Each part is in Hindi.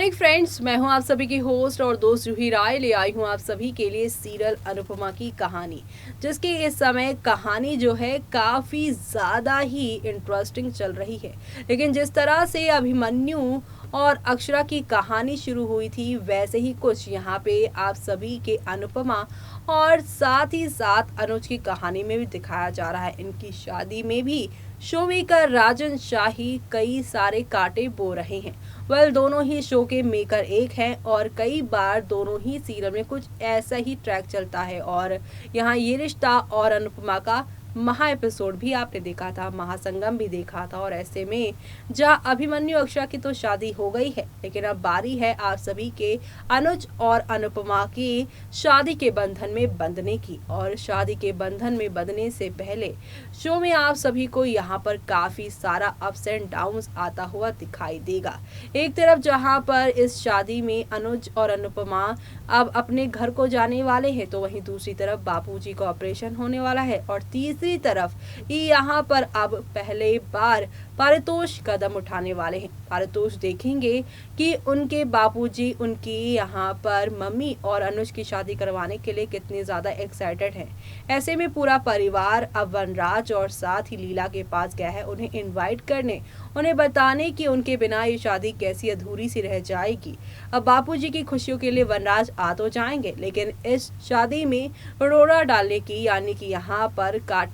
मॉर्निंग फ्रेंड्स, मैं हूं आप सभी की होस्ट और दोस्त जूही राय। ले आई हूं आप सभी के लिए सीरियल अनुपमा की कहानी, जिसकी इस समय कहानी जो है काफ़ी ज़्यादा ही इंटरेस्टिंग चल रही है। लेकिन जिस तरह से अभिमन्यु और अक्षरा की कहानी शुरू हुई थी, वैसे ही कुछ यहाँ पे आप सभी के अनुपमा और साथ ही साथ अनुज की कहानी में भी दिखाया जा रहा है। इनकी शादी में भी शो मेकर राजन शाही कई सारे कांटे बो रहे हैं। दोनों ही शो के मेकर एक हैं और कई बार दोनों ही सीरियल में कुछ ऐसा ही ट्रैक चलता है। और यहाँ ये रिश्ता और अनुपमा का महा एपिसोड भी आपने देखा था, महासंगम भी देखा था। और ऐसे में जहाँ अभिमन्यु अक्षरा की तो शादी हो गई है, लेकिन अब बारी है आप सभी के अनुज और अनुपमा की शादी के बंधन में बंधने की। और शादी के बंधन में बंधने से पहले शो में आप सभी को यहाँ पर काफी सारा अप्स एंड डाउन्स आता हुआ दिखाई देगा। एक तरफ जहाँ पर इस शादी में अनुज और अनुपमा अब अपने घर को जाने वाले हैं, तो वहीं दूसरी तरफ बापूजी का ऑपरेशन होने वाला है। और तीसरी तरफ यहाँ पर अब पहले बार पारितोष कदम उठाने वाले हैं। पारितोष देखेंगे कि उनके बापूजी उनकी यहाँ पर मम्मी और अनुज की शादी करवाने के लिए कितने ज्यादा एक्साइटेड हैं। ऐसे में पूरा परिवार अब वनराज और साथ ही लीला के पास गया है, उन्हें इनवाइट करने, उन्हें बताने कि उनके बिना ये शादी कैसी अधूरी सी रह जाएगी। अब बापूजी की खुशियों के लिए वनराज आ तो जाएंगे, लेकिन इस शादी में रोड़ा डालने की, यानी कि यहाँ पर कांटे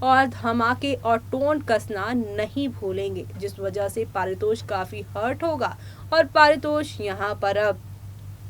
और धमाके और टोन कसना नहीं भूलेंगे, जिस वजह से पारितोष काफी हर्ट होगा। और पारितोष यहाँ पर अब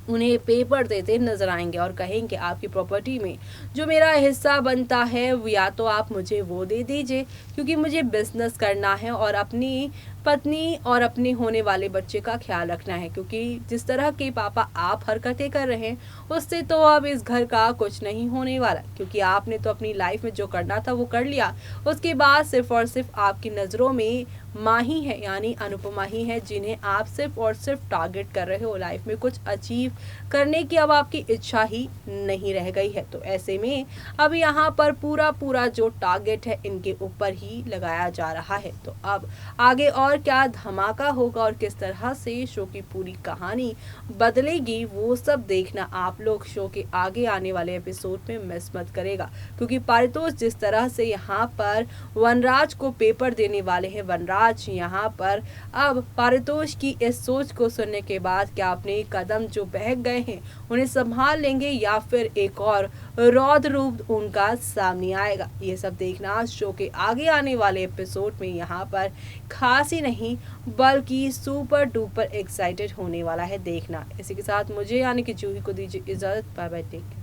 उन्हें पेपर देते नजर आएंगे और कहेंगे आपकी प्रॉपर्टी में जो मेरा हिस्सा बनता है, या तो आप मुझे वो दे दीजिए, क्योंकि मुझे बिजनेस करना है और अपनी पत्नी और अपने होने वाले बच्चे का ख्याल रखना है। क्योंकि जिस तरह के पापा आप हरकतें कर रहे हैं, उससे तो अब इस घर का कुछ नहीं होने वाला, क्योंकि आपने तो अपनी लाइफ में जो करना था वो कर लिया। उसके बाद सिर्फ और सिर्फ आपकी नज़रों में माँ ही है, यानी अनुपमा ही है, जिन्हें आप सिर्फ और सिर्फ टारगेट कर रहे हो। लाइफ में कुछ अचीव करने की अब आपकी इच्छा ही नहीं रह गई है। तो ऐसे में अब यहाँ पर पूरा जो टारगेट है इनके ऊपर ही लगाया जा रहा है। तो अब आगे और क्या धमाका होगा और किस तरह से शो की पूरी कहानी बदलेगी, वो सब देखना आप लोग शो के आगे आने वाले एपिसोड में मिस मत करेगा। क्योंकि पारितोष जिस तरह से यहाँ पर वनराज को पेपर देने वाले हैं, वनराज यहाँ पर अब पारितोष की इस सोच को सुनने के बाद क्या अपने कदम जो बहक गए हैं उन्हें संभाल लेंगे, या फिर एक और रौद्र रूप उनका सामने आएगा, ये सब देखना शो के आगे आने वाले एपिसोड में यहाँ पर खास ही नहीं बल्कि सुपर डुपर एक्साइटेड होने वाला है देखना। इसी के साथ मुझे यानी कि जूही को दीजिए इजाजत। Bye bye, take care.